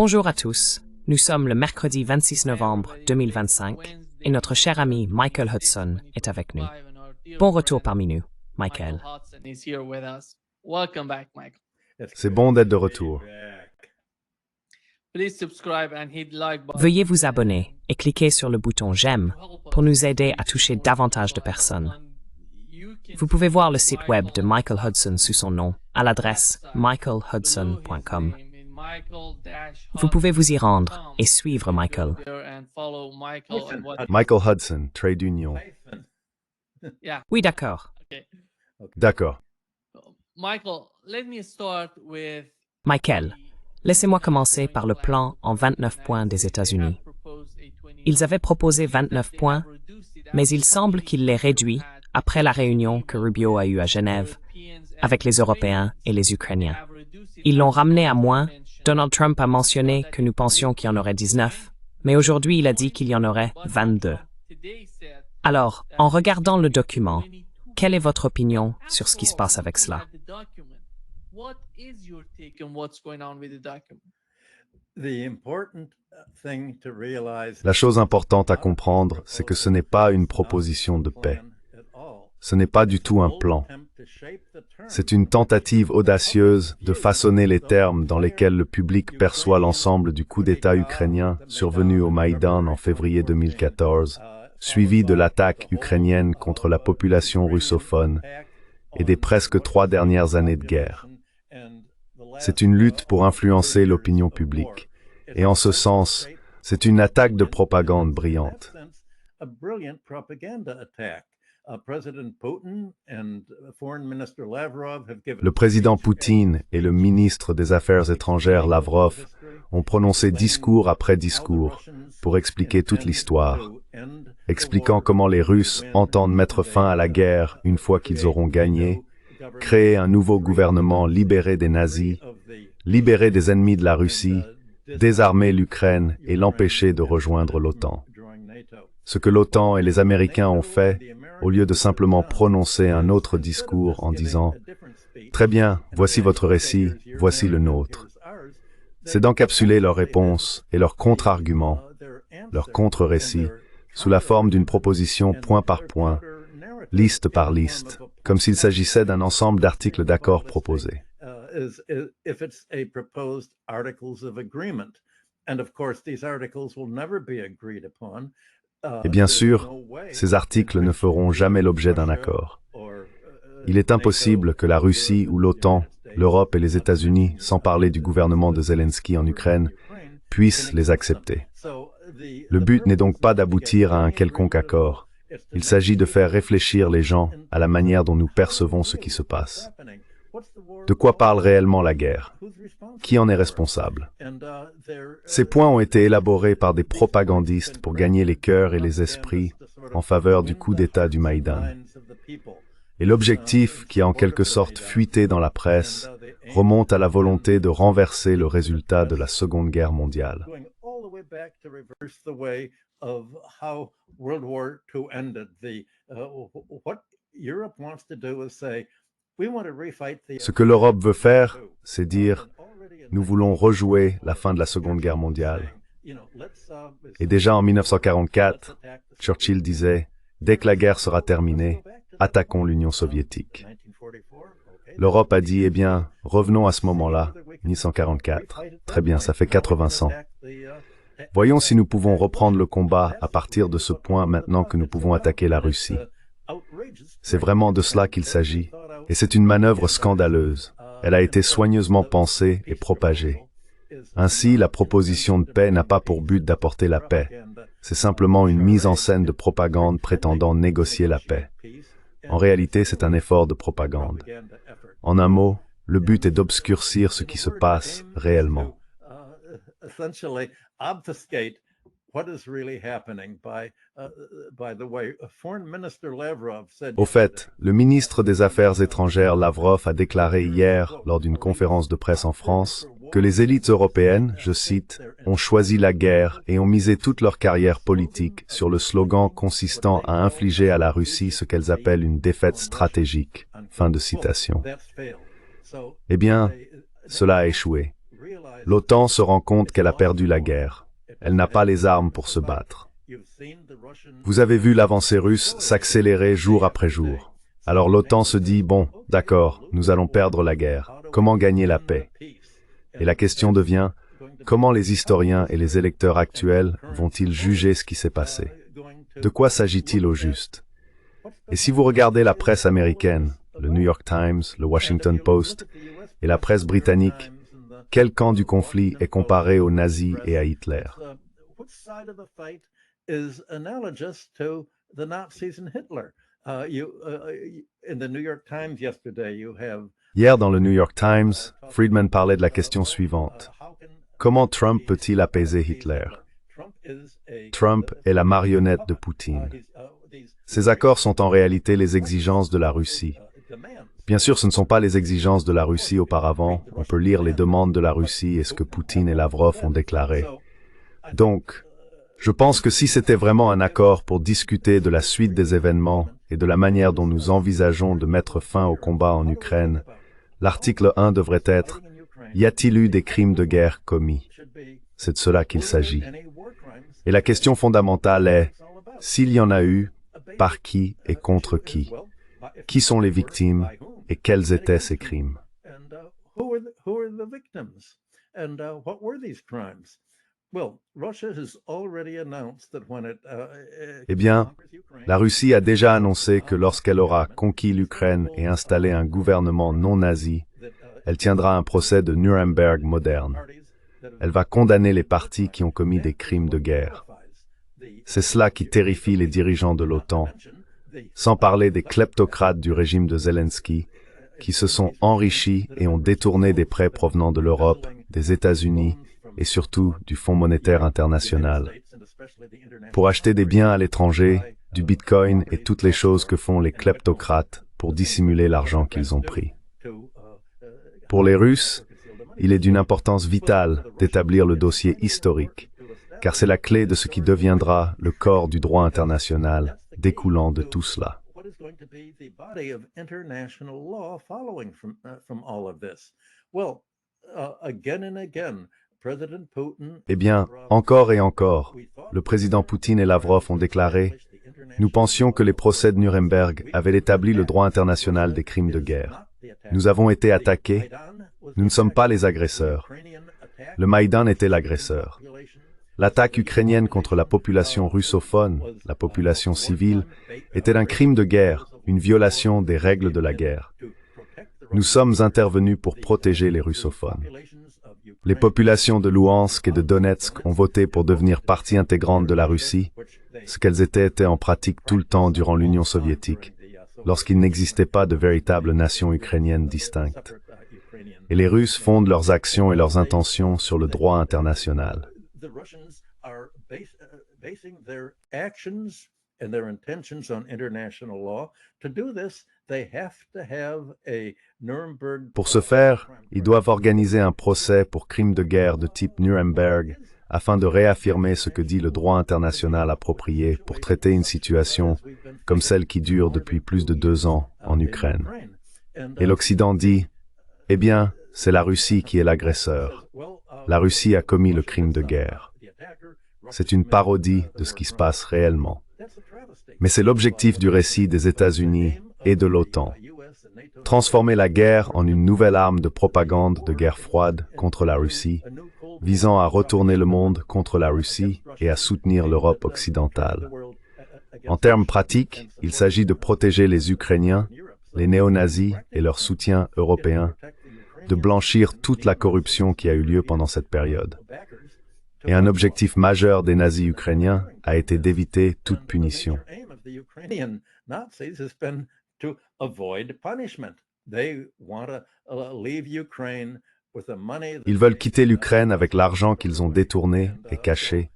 Bonjour à tous, nous sommes le mercredi 26 novembre 2025 et notre cher ami Michael Hudson est avec nous. Bon retour parmi nous, Michael. C'est bon d'être de retour. Veuillez vous abonner et cliquer sur le bouton j'aime pour nous aider à toucher davantage de personnes. Vous pouvez voir le site web de Michael Hudson sous son nom à l'adresse michaelhudson.com. Vous pouvez vous y rendre et suivre Michael. Michael Hudson, Trade Union. Oui, d'accord. D'accord. Michael, laissez-moi commencer par le plan en 29 points des États-Unis. Ils avaient proposé 29 points, mais il semble qu'il les réduit après la réunion que Rubio a eue à Genève avec les Européens et les Ukrainiens. Ils l'ont ramené à moins. Donald Trump a mentionné que nous pensions qu'il y en aurait 19, mais aujourd'hui il a dit qu'il y en aurait 22. Alors, en regardant le document, quelle est votre opinion sur ce qui se passe avec cela? La chose importante à comprendre, c'est que ce n'est pas une proposition de paix. Ce n'est pas du tout un plan. C'est une tentative audacieuse de façonner les termes dans lesquels le public perçoit l'ensemble du coup d'État ukrainien survenu au Maïdan en février 2014, suivi de l'attaque ukrainienne contre la population russophone et des presque 3 dernières années de guerre. C'est une lutte pour influencer l'opinion publique. Et en ce sens, c'est une attaque de propagande brillante. Le président Poutine et le ministre des Affaires étrangères Lavrov ont prononcé discours après discours pour expliquer toute l'histoire, expliquant comment les Russes entendent mettre fin à la guerre une fois qu'ils auront gagné, créer un nouveau gouvernement libéré des nazis, libérer des ennemis de la Russie, désarmer l'Ukraine et l'empêcher de rejoindre l'OTAN. Ce que l'OTAN et les Américains ont fait, au lieu de simplement prononcer un autre discours en disant « Très bien, voici votre récit, voici le nôtre », c'est d'encapsuler leur réponse et leur contre-argument, leur contre-récit, sous la forme d'une proposition point par point, liste par liste, comme s'il s'agissait d'un ensemble d'articles d'accord proposés. Et bien sûr, ces articles ne feront jamais l'objet d'un accord. Il est impossible que la Russie ou l'OTAN, l'Europe et les États-Unis, sans parler du gouvernement de Zelensky en Ukraine, puissent les accepter. Le but n'est donc pas d'aboutir à un quelconque accord. Il s'agit de faire réfléchir les gens à la manière dont nous percevons ce qui se passe. De quoi parle réellement la guerre? Qui en est responsable? Ces points ont été élaborés par des propagandistes pour gagner les cœurs et les esprits en faveur du coup d'État du Maïdan. Et l'objectif, qui a en quelque sorte fuité dans la presse, remonte à la volonté de renverser le résultat de la Seconde Guerre mondiale. Ce que l'Europe veut faire, c'est dire « Nous voulons rejouer la fin de la Seconde Guerre mondiale ». Et déjà en 1944, Churchill disait « Dès que la guerre sera terminée, attaquons l'Union soviétique ». L'Europe a dit « Eh bien, revenons à ce moment-là, 1944 ». Très bien, ça fait 80 ans. Voyons si nous pouvons reprendre le combat à partir de ce point maintenant que nous pouvons attaquer la Russie. C'est vraiment de cela qu'il s'agit. Et c'est une manœuvre scandaleuse. Elle a été soigneusement pensée et propagée. Ainsi, la proposition de paix n'a pas pour but d'apporter la paix. C'est simplement une mise en scène de propagande prétendant négocier la paix. En réalité, c'est un effort de propagande. En un mot, le but est d'obscurcir ce qui se passe réellement. Au fait, le ministre des Affaires étrangères Lavrov a déclaré hier, lors d'une conférence de presse en France, que les élites européennes, je cite, « ont choisi la guerre et ont misé toute leur carrière politique sur le slogan consistant à infliger à la Russie ce qu'elles appellent une défaite stratégique. » Fin de citation. Eh bien, cela a échoué. L'OTAN se rend compte qu'elle a perdu la guerre. Elle n'a pas les armes pour se battre. Vous avez vu l'avancée russe s'accélérer jour après jour. Alors l'OTAN se dit, bon, d'accord, nous allons perdre la guerre. Comment gagner la paix? Et la question devient, comment les historiens et les électeurs actuels vont-ils juger ce qui s'est passé? De quoi s'agit-il au juste? Et si vous regardez la presse américaine, le New York Times, le Washington Post et la presse britannique, quel camp du conflit est comparé aux nazis et à Hitler? Hier, dans le New York Times, Friedman parlait de la question suivante. Comment Trump peut-il apaiser Hitler? Trump est la marionnette de Poutine. Ces accords sont en réalité les exigences de la Russie. Bien sûr, ce ne sont pas les exigences de la Russie auparavant. On peut lire les demandes de la Russie et ce que Poutine et Lavrov ont déclaré. Donc, je pense que si c'était vraiment un accord pour discuter de la suite des événements et de la manière dont nous envisageons de mettre fin au combat en Ukraine, l'article 1 devrait être « Y a-t-il eu des crimes de guerre commis ?» C'est de cela qu'il s'agit. Et la question fondamentale est « S'il y en a eu, par qui et contre qui? Qui sont les victimes et quels étaient ces crimes? » Eh bien, la Russie a déjà annoncé que lorsqu'elle aura conquis l'Ukraine et installé un gouvernement non nazi, elle tiendra un procès de Nuremberg moderne. Elle va condamner les partis qui ont commis des crimes de guerre. C'est cela qui terrifie les dirigeants de l'OTAN, sans parler des kleptocrates du régime de Zelensky, qui se sont enrichis et ont détourné des prêts provenant de l'Europe, des États-Unis et surtout du Fonds monétaire international, pour acheter des biens à l'étranger, du bitcoin et toutes les choses que font les kleptocrates pour dissimuler l'argent qu'ils ont pris. Pour les Russes, il est d'une importance vitale d'établir le dossier historique, car c'est la clé de ce qui deviendra le corps du droit international découlant de tout cela. Eh bien, encore et encore, le président Poutine et Lavrov ont déclaré « Nous pensions que les procès de Nuremberg avaient établi le droit international des crimes de guerre. Nous avons été attaqués. Nous ne sommes pas les agresseurs. Le Maïdan était l'agresseur. L'attaque ukrainienne contre la population russophone, la population civile, était un crime de guerre, une violation des règles de la guerre. Nous sommes intervenus pour protéger les russophones. Les populations de Louhansk et de Donetsk ont voté pour devenir partie intégrante de la Russie, ce qu'elles étaient en pratique tout le temps durant l'Union soviétique, lorsqu'il n'existait pas de véritable nation ukrainienne distincte. Et les Russes fondent leurs actions et leurs intentions sur le droit international. Pour ce faire, ils doivent organiser un procès pour crimes de guerre de type Nuremberg afin de réaffirmer ce que dit le droit international approprié pour traiter une situation comme celle qui dure depuis plus de 2 ans en Ukraine. Et l'Occident dit, eh bien, c'est la Russie qui est l'agresseur. La Russie a commis le crime de guerre. C'est une parodie de ce qui se passe réellement. Mais c'est l'objectif du récit des États-Unis et de l'OTAN. Transformer la guerre en une nouvelle arme de propagande de guerre froide contre la Russie, visant à retourner le monde contre la Russie et à soutenir l'Europe occidentale. En termes pratiques, il s'agit de protéger les Ukrainiens, les néo-nazis et leur soutien européen, de blanchir toute la corruption qui a eu lieu pendant cette période. Et un objectif majeur des nazis ukrainiens a été d'éviter toute punition. Ils veulent quitter l'Ukraine avec l'argent qu'ils ont détourné et caché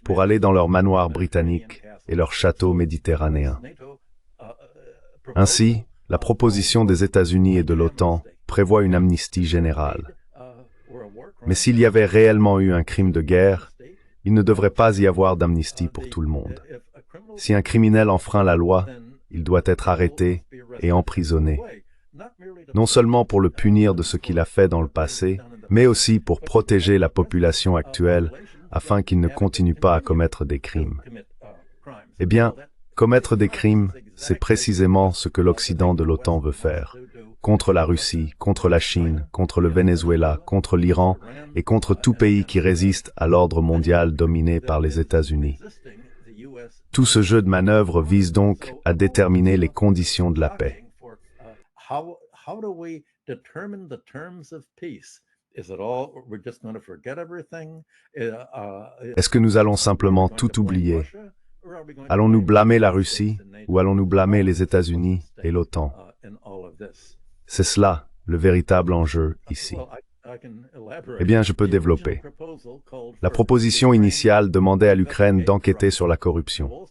pour aller dans leur manoir britannique et leur château méditerranéen. Ainsi, la proposition des États-Unis et de l'OTAN prévoit une amnistie générale. Mais s'il y avait réellement eu un crime de guerre, il ne devrait pas y avoir d'amnistie pour tout le monde. Si un criminel enfreint la loi, il doit être arrêté et emprisonné, non seulement pour le punir de ce qu'il a fait dans le passé, mais aussi pour protéger la population actuelle afin qu'ils ne continuent pas à commettre des crimes. Eh bien, commettre des crimes, c'est précisément ce que l'Occident de l'OTAN veut faire. Contre la Russie, contre la Chine, contre le Venezuela, contre l'Iran et contre tout pays qui résiste à l'ordre mondial dominé par les États-Unis. Tout ce jeu de manœuvre vise donc à déterminer les conditions de la paix. Est-ce que nous allons simplement tout oublier? Allons-nous blâmer la Russie ou allons-nous blâmer les États-Unis et l'OTAN? C'est cela, le véritable enjeu ici. Eh bien, je peux développer. La proposition initiale demandait à l'Ukraine d'enquêter sur la corruption.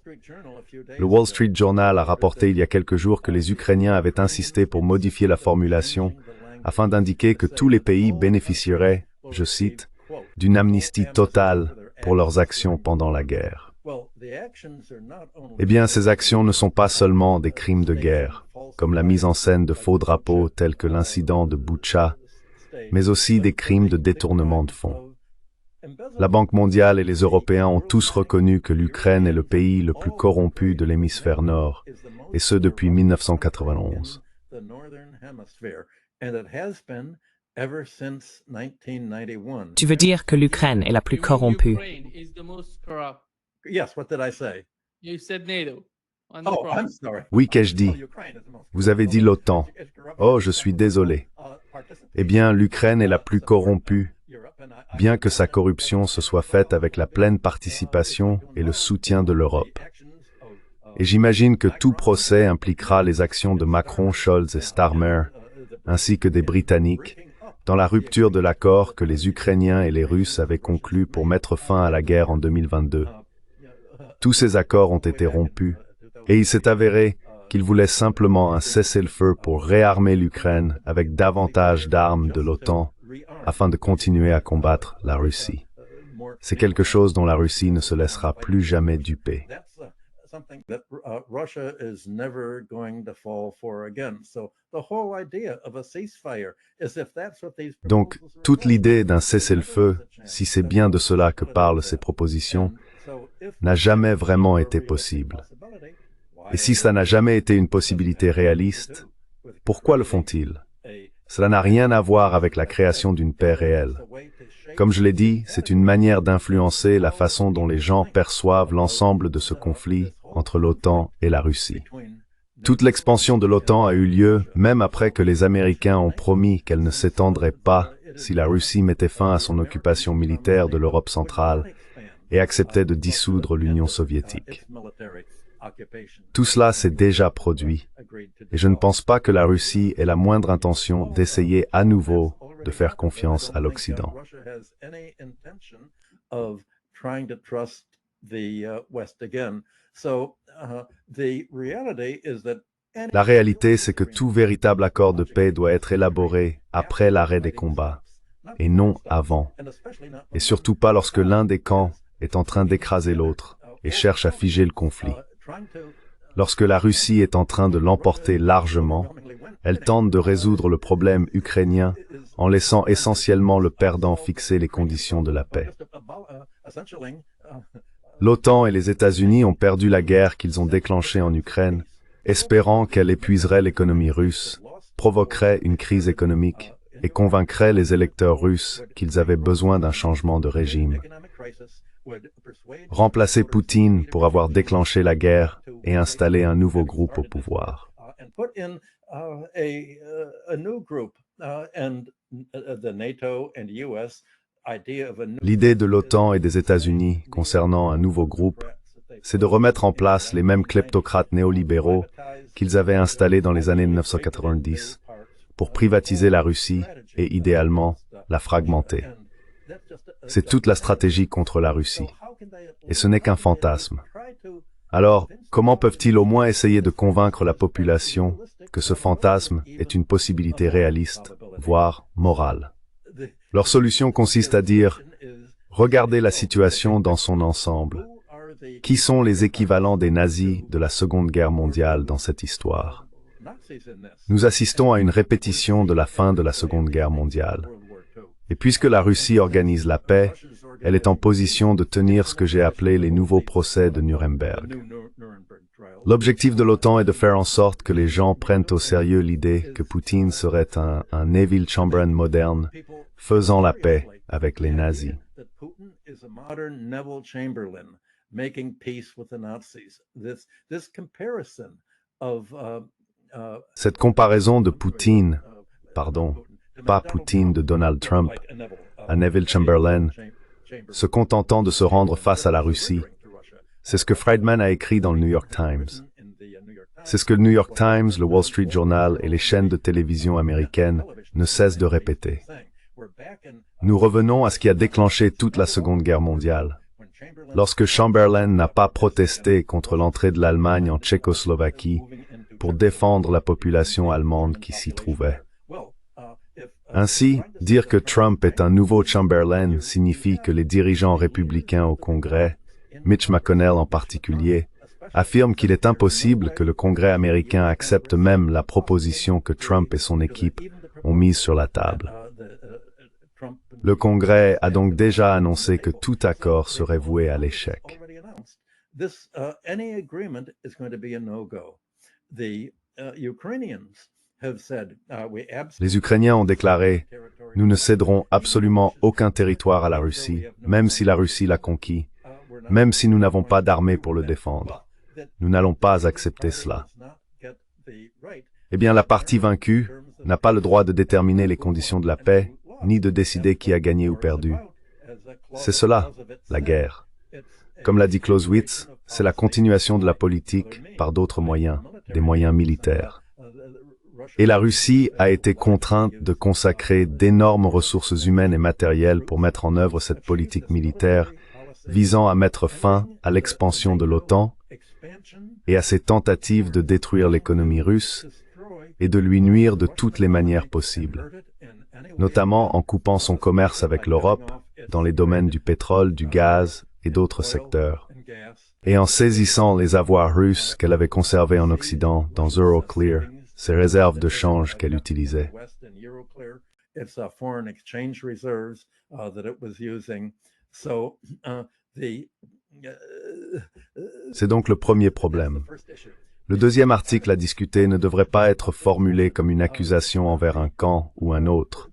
Le Wall Street Journal a rapporté il y a quelques jours que les Ukrainiens avaient insisté pour modifier la formulation afin d'indiquer que tous les pays bénéficieraient, je cite, d'une amnistie totale pour leurs actions pendant la guerre. Eh bien, ces actions ne sont pas seulement des crimes de guerre, comme la mise en scène de faux drapeaux tels que l'incident de Boutcha, mais aussi des crimes de détournement de fonds. La Banque mondiale et les Européens ont tous reconnu que l'Ukraine est le pays le plus corrompu de l'hémisphère nord, et ce depuis 1991. Tu veux dire que l'Ukraine est la plus corrompue? Oui, qu'ai-je dit? Vous avez dit l'OTAN. Oh, je suis désolé. Eh bien, l'Ukraine est la plus corrompue, bien que sa corruption se soit faite avec la pleine participation et le soutien de l'Europe. Et j'imagine que tout procès impliquera les actions de Macron, Scholz et Starmer, ainsi que des Britanniques, dans la rupture de l'accord que les Ukrainiens et les Russes avaient conclu pour mettre fin à la guerre en 2022. Tous ces accords ont été rompus, et il s'est avéré qu'ils voulaient simplement un cessez-le-feu pour réarmer l'Ukraine avec davantage d'armes de l'OTAN afin de continuer à combattre la Russie. C'est quelque chose dont la Russie ne se laissera plus jamais duper. Donc, toute l'idée d'un cessez-le-feu, si c'est bien de cela que parlent ces propositions, n'a jamais vraiment été possible. Et si ça n'a jamais été une possibilité réaliste, pourquoi le font-ils? Cela n'a rien à voir avec la création d'une paix réelle. Comme je l'ai dit, c'est une manière d'influencer la façon dont les gens perçoivent l'ensemble de ce conflit entre l'OTAN et la Russie. Toute l'expansion de l'OTAN a eu lieu même après que les Américains ont promis qu'elle ne s'étendrait pas si la Russie mettait fin à son occupation militaire de l'Europe centrale et acceptait de dissoudre l'Union soviétique. Tout cela s'est déjà produit, et je ne pense pas que la Russie ait la moindre intention d'essayer à nouveau de faire confiance à l'Occident. La réalité, c'est que tout véritable accord de paix doit être élaboré après l'arrêt des combats, et non avant, et surtout pas lorsque l'un des camps est en train d'écraser l'autre et cherche à figer le conflit. Lorsque la Russie est en train de l'emporter largement, elle tente de résoudre le problème ukrainien en laissant essentiellement le perdant fixer les conditions de la paix. L'OTAN et les États-Unis ont perdu la guerre qu'ils ont déclenchée en Ukraine, espérant qu'elle épuiserait l'économie russe, provoquerait une crise économique et convaincrait les électeurs russes qu'ils avaient besoin d'un changement de régime. Remplacer Poutine pour avoir déclenché la guerre et installer un nouveau groupe au pouvoir. L'idée de l'OTAN et des États-Unis concernant un nouveau groupe, c'est de remettre en place les mêmes kleptocrates néolibéraux qu'ils avaient installés dans les années 1990 pour privatiser la Russie et idéalement la fragmenter. C'est toute la stratégie contre la Russie. Et ce n'est qu'un fantasme. Alors, comment peuvent-ils au moins essayer de convaincre la population que ce fantasme est une possibilité réaliste, voire morale? Leur solution consiste à dire « Regardez la situation dans son ensemble. Qui sont les équivalents des nazis de la Seconde Guerre mondiale dans cette histoire? Nous assistons à une répétition de la fin de la Seconde Guerre mondiale. Et puisque la Russie organise la paix, elle est en position de tenir ce que j'ai appelé les nouveaux procès de Nuremberg. L'objectif de l'OTAN est de faire en sorte que les gens prennent au sérieux l'idée que Poutine serait un Neville Chamberlain moderne, faisant la paix avec les nazis. Cette comparaison de Poutine, pas Poutine de Donald Trump, à Neville Chamberlain, se contentant de se rendre face à la Russie, c'est ce que Friedman a écrit dans le New York Times. C'est ce que le New York Times, le Wall Street Journal et les chaînes de télévision américaines ne cessent de répéter. Nous revenons à ce qui a déclenché toute la Seconde Guerre mondiale. Lorsque Chamberlain n'a pas protesté contre l'entrée de l'Allemagne en Tchécoslovaquie pour défendre la population allemande qui s'y trouvait. Ainsi, dire que Trump est un nouveau Chamberlain signifie que les dirigeants républicains au Congrès, Mitch McConnell en particulier, affirment qu'il est impossible que le Congrès américain accepte même la proposition que Trump et son équipe ont mise sur la table. Le Congrès a donc déjà annoncé que tout accord serait voué à l'échec. Les Ukrainiens ont déclaré « Nous ne céderons absolument aucun territoire à la Russie, même si la Russie l'a conquis, même si nous n'avons pas d'armée pour le défendre. Nous n'allons pas accepter cela. » Eh bien, la partie vaincue n'a pas le droit de déterminer les conditions de la paix, ni de décider qui a gagné ou perdu. C'est cela, la guerre. Comme l'a dit Clausewitz, c'est la continuation de la politique par d'autres moyens, des moyens militaires. Et la Russie a été contrainte de consacrer d'énormes ressources humaines et matérielles pour mettre en œuvre cette politique militaire visant à mettre fin à l'expansion de l'OTAN et à ses tentatives de détruire l'économie russe et de lui nuire de toutes les manières possibles, notamment en coupant son commerce avec l'Europe dans les domaines du pétrole, du gaz et d'autres secteurs, et en saisissant les avoirs russes qu'elle avait conservés en Occident dans Euroclear, ses réserves de change qu'elle utilisait. C'est donc le premier problème. Le deuxième article à discuter ne devrait pas être formulé comme une accusation envers un camp ou un autre.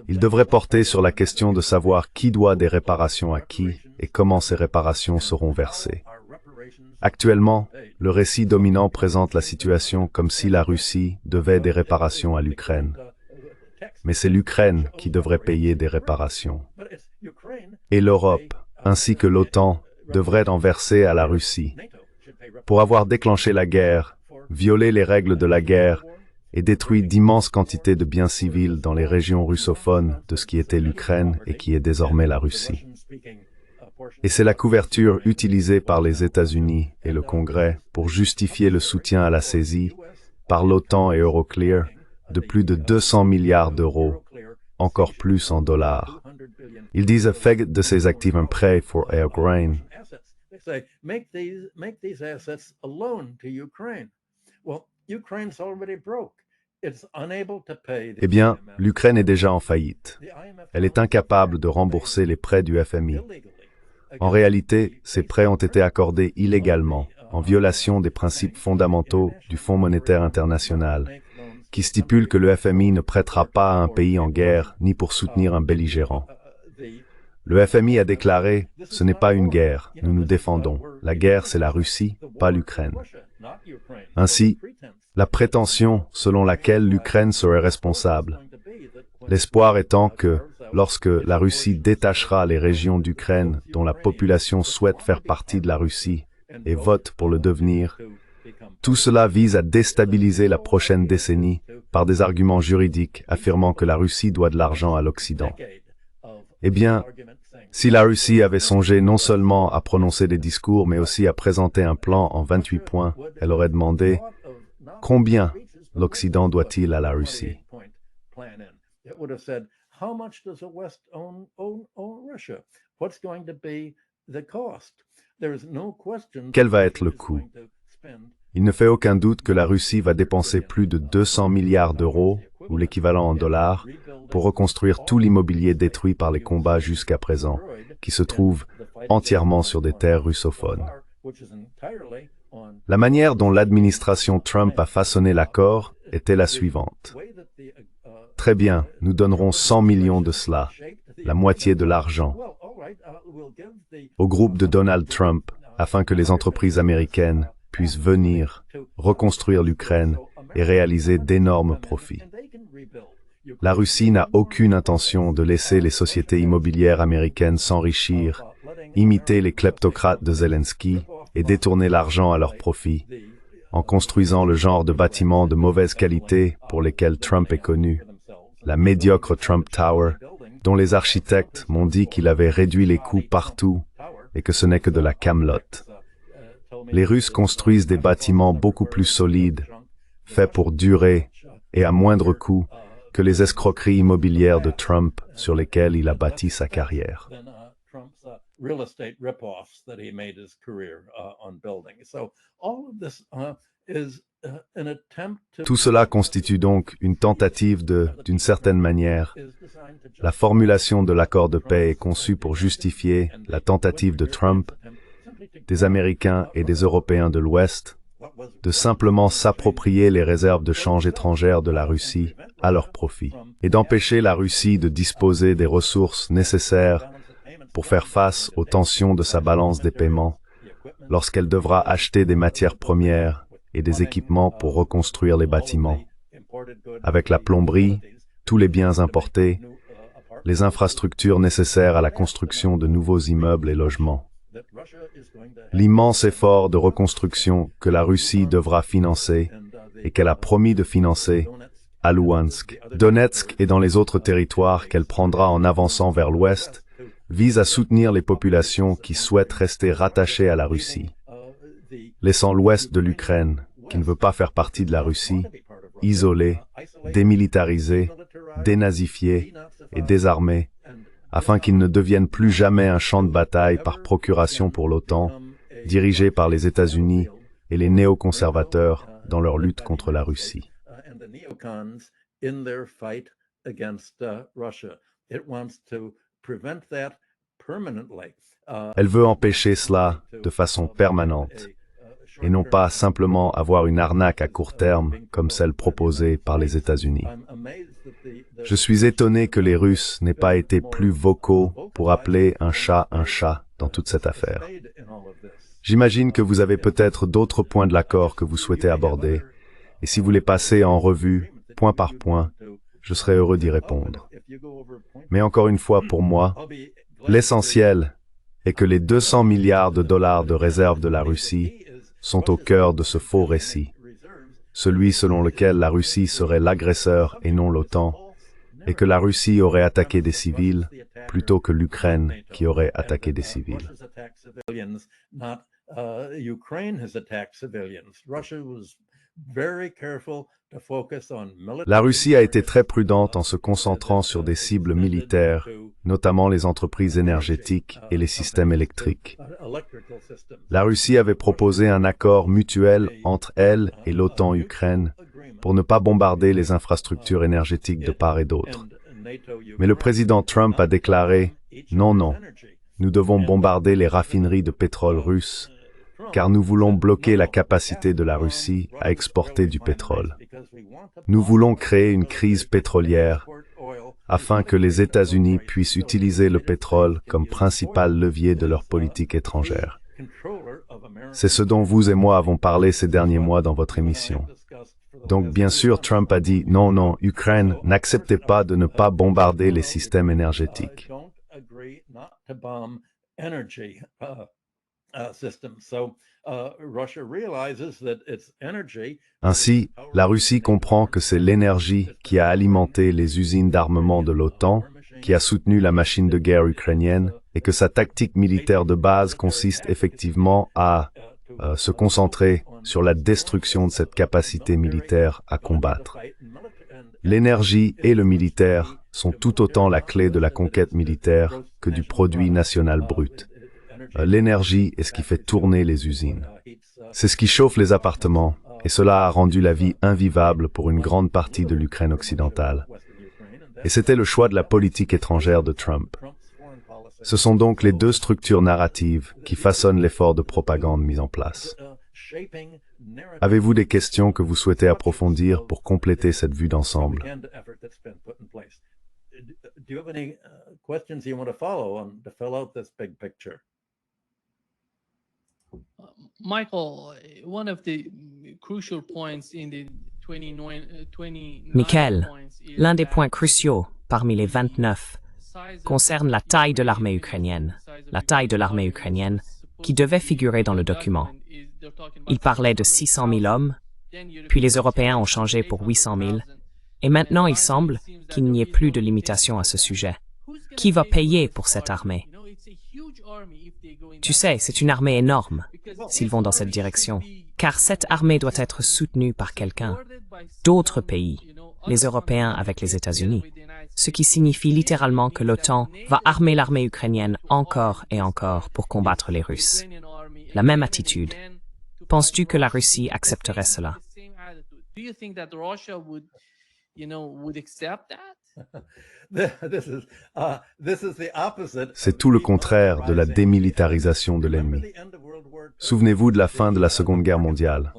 Il devrait porter sur la question de savoir qui doit des réparations à qui et comment ces réparations seront versées. Actuellement, le récit dominant présente la situation comme si la Russie devait des réparations à l'Ukraine. Mais c'est l'Ukraine qui devrait payer des réparations. Et l'Europe, ainsi que l'OTAN, devraient en verser à la Russie. Pour avoir déclenché la guerre, violé les règles de la guerre et détruit d'immenses quantités de biens civils dans les régions russophones de ce qui était l'Ukraine et qui est désormais la Russie. Et c'est la couverture utilisée par les États-Unis et le Congrès pour justifier le soutien à la saisie, par l'OTAN et Euroclear, de plus de 200 milliards d'euros, encore plus en dollars. Ils disent fait de ces actifs un prêt pour Ukraine. Eh bien, l'Ukraine est déjà en faillite. Elle est incapable de rembourser les prêts du FMI. En réalité, ces prêts ont été accordés illégalement, en violation des principes fondamentaux du Fonds monétaire international, qui stipule que le FMI ne prêtera pas à un pays en guerre ni pour soutenir un belligérant. Le FMI a déclaré « Ce n'est pas une guerre, nous nous défendons. La guerre, c'est la Russie, pas l'Ukraine. » Ainsi, la prétention selon laquelle l'Ukraine serait responsable, l'espoir étant que, lorsque la Russie détachera les régions d'Ukraine dont la population souhaite faire partie de la Russie et vote pour le devenir, tout cela vise à déstabiliser la prochaine décennie par des arguments juridiques affirmant que la Russie doit de l'argent à l'Occident. Eh bien, si la Russie avait songé non seulement à prononcer des discours, mais aussi à présenter un plan en 28 points, elle aurait demandé « Combien l'Occident doit-il à la Russie ?» Quel va être le coût? Il ne fait aucun doute que la Russie va dépenser plus de 200 milliards d'euros, ou l'équivalent en dollars, pour reconstruire tout l'immobilier détruit par les combats jusqu'à présent, qui se trouve entièrement sur des terres russophones. La manière dont l'administration Trump a façonné l'accord était la suivante. Très bien, nous donnerons 100 millions de cela, la moitié de l'argent, au groupe de Donald Trump, afin que les entreprises américaines puissent venir reconstruire l'Ukraine et réaliser d'énormes profits. La Russie n'a aucune intention de laisser les sociétés immobilières américaines s'enrichir, imiter les kleptocrates de Zelensky et détourner l'argent à leur profit, en construisant le genre de bâtiments de mauvaise qualité pour lesquels Trump est connu, la médiocre Trump Tower, dont les architectes m'ont dit qu'il avait réduit les coûts partout et que ce n'est que de la camelote. Les Russes construisent des bâtiments beaucoup plus solides, faits pour durer et à moindre coût que les escroqueries immobilières de Trump sur lesquelles il a bâti sa carrière. Tout cela constitue donc une tentative d'une certaine manière, la formulation de l'accord de paix est conçue pour justifier la tentative de Trump, des Américains et des Européens de l'Ouest, de simplement s'approprier les réserves de change étrangères de la Russie à leur profit, et d'empêcher la Russie de disposer des ressources nécessaires pour faire face aux tensions de sa balance des paiements, lorsqu'elle devra acheter des matières premières et des équipements pour reconstruire les bâtiments. Avec la plomberie, tous les biens importés, les infrastructures nécessaires à la construction de nouveaux immeubles et logements. L'immense effort de reconstruction que la Russie devra financer et qu'elle a promis de financer à Louhansk, Donetsk et dans les autres territoires qu'elle prendra en avançant vers l'ouest, vise à soutenir les populations qui souhaitent rester rattachées à la Russie, laissant l'ouest de l'Ukraine, qui ne veut pas faire partie de la Russie, isolé, démilitarisé, dénazifié et désarmé, afin qu'il ne devienne plus jamais un champ de bataille par procuration pour l'OTAN, dirigé par les États-Unis et les néoconservateurs dans leur lutte contre la Russie. Elle veut empêcher cela de façon permanente, et non pas simplement avoir une arnaque à court terme comme celle proposée par les États-Unis. Je suis étonné que les Russes n'aient pas été plus vocaux pour appeler un chat dans toute cette affaire. J'imagine que vous avez peut-être d'autres points de l'accord que vous souhaitez aborder, et si vous les passez en revue, point par point, je serai heureux d'y répondre. Mais encore une fois, pour moi, l'essentiel est que les 200 milliards de dollars de réserve de la Russie sont au cœur de ce faux récit, celui selon lequel la Russie serait l'agresseur et non l'OTAN, et que la Russie aurait attaqué des civils plutôt que l'Ukraine qui aurait attaqué des civils. La Russie a été très prudente en se concentrant sur des cibles militaires, notamment les entreprises énergétiques et les systèmes électriques. La Russie avait proposé un accord mutuel entre elle et l'OTAN-Ukraine pour ne pas bombarder les infrastructures énergétiques de part et d'autre. Mais le président Trump a déclaré « Non, non, nous devons bombarder les raffineries de pétrole russes, car nous voulons bloquer la capacité de la Russie à exporter du pétrole. Nous voulons créer une crise pétrolière afin que les États-Unis puissent utiliser le pétrole comme principal levier de leur politique étrangère. » C'est ce dont vous et moi avons parlé ces derniers mois dans votre émission. Donc bien sûr, Trump a dit « Non, non, Ukraine, n'acceptez pas de ne pas bombarder les systèmes énergétiques. » Ainsi, la Russie comprend que c'est l'énergie qui a alimenté les usines d'armement de l'OTAN, qui a soutenu la machine de guerre ukrainienne, et que sa tactique militaire de base consiste effectivement à se concentrer sur la destruction de cette capacité militaire à combattre. L'énergie et le militaire sont tout autant la clé de la conquête militaire que du produit national brut. l'énergie est ce qui fait tourner les usines. C'est ce qui chauffe les appartements, et cela a rendu la vie invivable pour une grande partie de l'Ukraine occidentale. Et c'était le choix de la politique étrangère de Trump. Ce sont donc les deux structures narratives qui façonnent l'effort de propagande mis en place. Avez-vous des questions que vous souhaitez approfondir pour compléter cette vue d'ensemble? Michael, one of the crucial points in the 29 Michael, points is l'un des that points cruciaux parmi les 29 concerne la taille de l'armée ukrainienne. La taille de l'armée ukrainienne qui devait figurer dans le document. Il parlait de 600 000 hommes, puis les Européens ont changé pour 800 000, et maintenant il semble qu'il n'y ait plus de limitation à ce sujet. Qui va payer pour cette armée? Tu sais, c'est une armée énorme s'ils vont dans cette direction, car cette armée doit être soutenue par quelqu'un, d'autres pays, les Européens avec les États-Unis, ce qui signifie littéralement que l'OTAN va armer l'armée ukrainienne encore et encore pour combattre les Russes. La même attitude. Penses-tu que la Russie accepterait cela? C'est tout le contraire de la démilitarisation de l'ennemi. Souvenez-vous de la fin de la Seconde Guerre mondiale.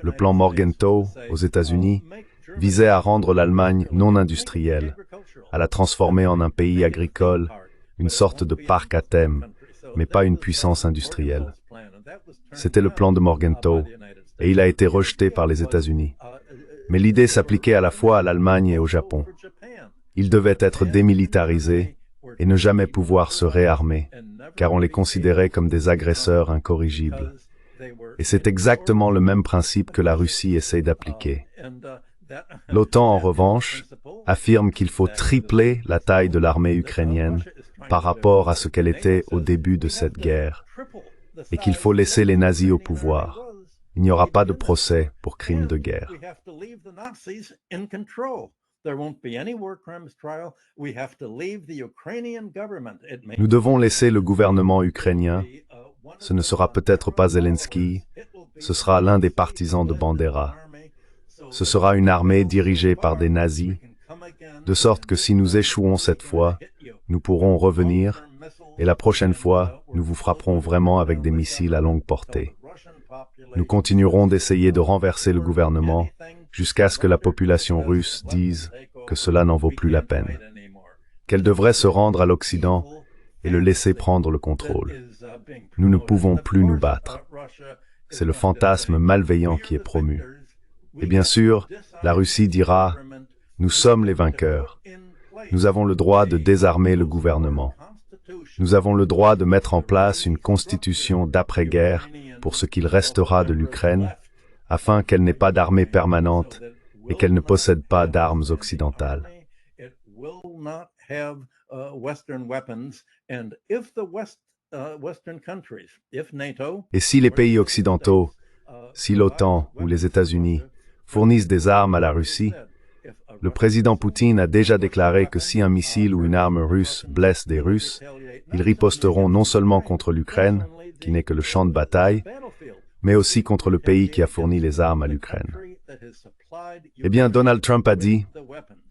Le plan Morgenthau, aux États-Unis, visait à rendre l'Allemagne non industrielle, à la transformer en un pays agricole, une sorte de parc à thème, mais pas une puissance industrielle. C'était le plan de Morgenthau, et il a été rejeté par les États-Unis. Mais l'idée s'appliquait à la fois à l'Allemagne et au Japon. Ils devaient être démilitarisés et ne jamais pouvoir se réarmer, car on les considérait comme des agresseurs incorrigibles. Et c'est exactement le même principe que la Russie essaie d'appliquer. L'OTAN, en revanche, affirme qu'il faut tripler la taille de l'armée ukrainienne par rapport à ce qu'elle était au début de cette guerre, et qu'il faut laisser les nazis au pouvoir. Il n'y aura pas de procès pour crimes de guerre. Nous devons laisser le gouvernement ukrainien. Ce ne sera peut-être pas Zelensky, ce sera l'un des partisans de Bandera. Ce sera une armée dirigée par des nazis, de sorte que si nous échouons cette fois, nous pourrons revenir, et la prochaine fois, nous vous frapperons vraiment avec des missiles à longue portée. Nous continuerons d'essayer de renverser le gouvernement jusqu'à ce que la population russe dise que cela n'en vaut plus la peine, qu'elle devrait se rendre à l'Occident et le laisser prendre le contrôle. Nous ne pouvons plus nous battre. C'est le fantasme malveillant qui est promu. Et bien sûr, la Russie dira « Nous sommes les vainqueurs. Nous avons le droit de désarmer le gouvernement. Nous avons le droit de mettre en place une constitution d'après-guerre pour ce qu'il restera de l'Ukraine, afin qu'elle n'ait pas d'armée permanente et qu'elle ne possède pas d'armes occidentales. » Et si les pays occidentaux, si l'OTAN ou les États-Unis fournissent des armes à la Russie, le président Poutine a déjà déclaré que si un missile ou une arme russe blesse des Russes, ils riposteront non seulement contre l'Ukraine, qui n'est que le champ de bataille, mais aussi contre le pays qui a fourni les armes à l'Ukraine. Eh bien, Donald Trump a dit,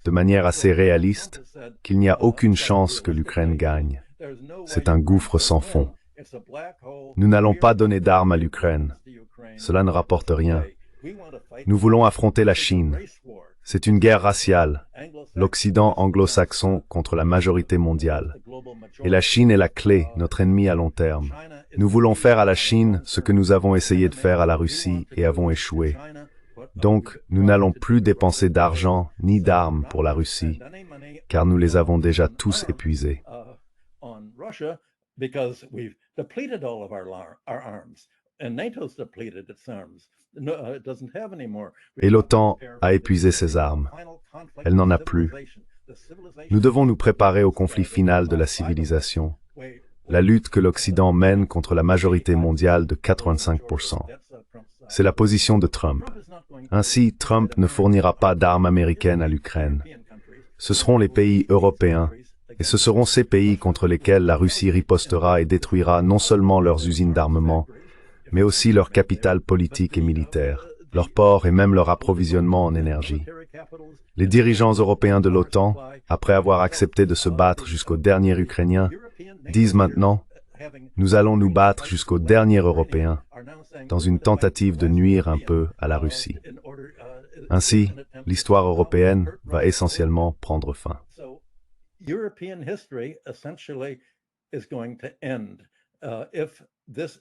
de manière assez réaliste, qu'il n'y a aucune chance que l'Ukraine gagne. C'est un gouffre sans fond. Nous n'allons pas donner d'armes à l'Ukraine. Cela ne rapporte rien. Nous voulons affronter la Chine. C'est une guerre raciale, l'Occident anglo-saxon contre la majorité mondiale. Et la Chine est la clé, notre ennemi à long terme. Nous voulons faire à la Chine ce que nous avons essayé de faire à la Russie et avons échoué. Donc, nous n'allons plus dépenser d'argent ni d'armes pour la Russie, car nous les avons déjà tous épuisés. Et l'OTAN a épuisé ses armes. Elle n'en a plus. Nous devons nous préparer au conflit final de la civilisation, la lutte que l'Occident mène contre la majorité mondiale de 85%. C'est la position de Trump. Ainsi, Trump ne fournira pas d'armes américaines à l'Ukraine. Ce seront les pays européens Et ce seront ces pays contre lesquels la Russie ripostera et détruira non seulement leurs usines d'armement, mais aussi leur capital politique et militaire, leurs ports et même leur approvisionnement en énergie. Les dirigeants européens de l'OTAN, après avoir accepté de se battre jusqu'au dernier Ukrainien, disent maintenant « Nous allons nous battre jusqu'au dernier Européen » dans une tentative de nuire un peu à la Russie. Ainsi, l'histoire européenne va essentiellement prendre fin. European history essentially is going to end if this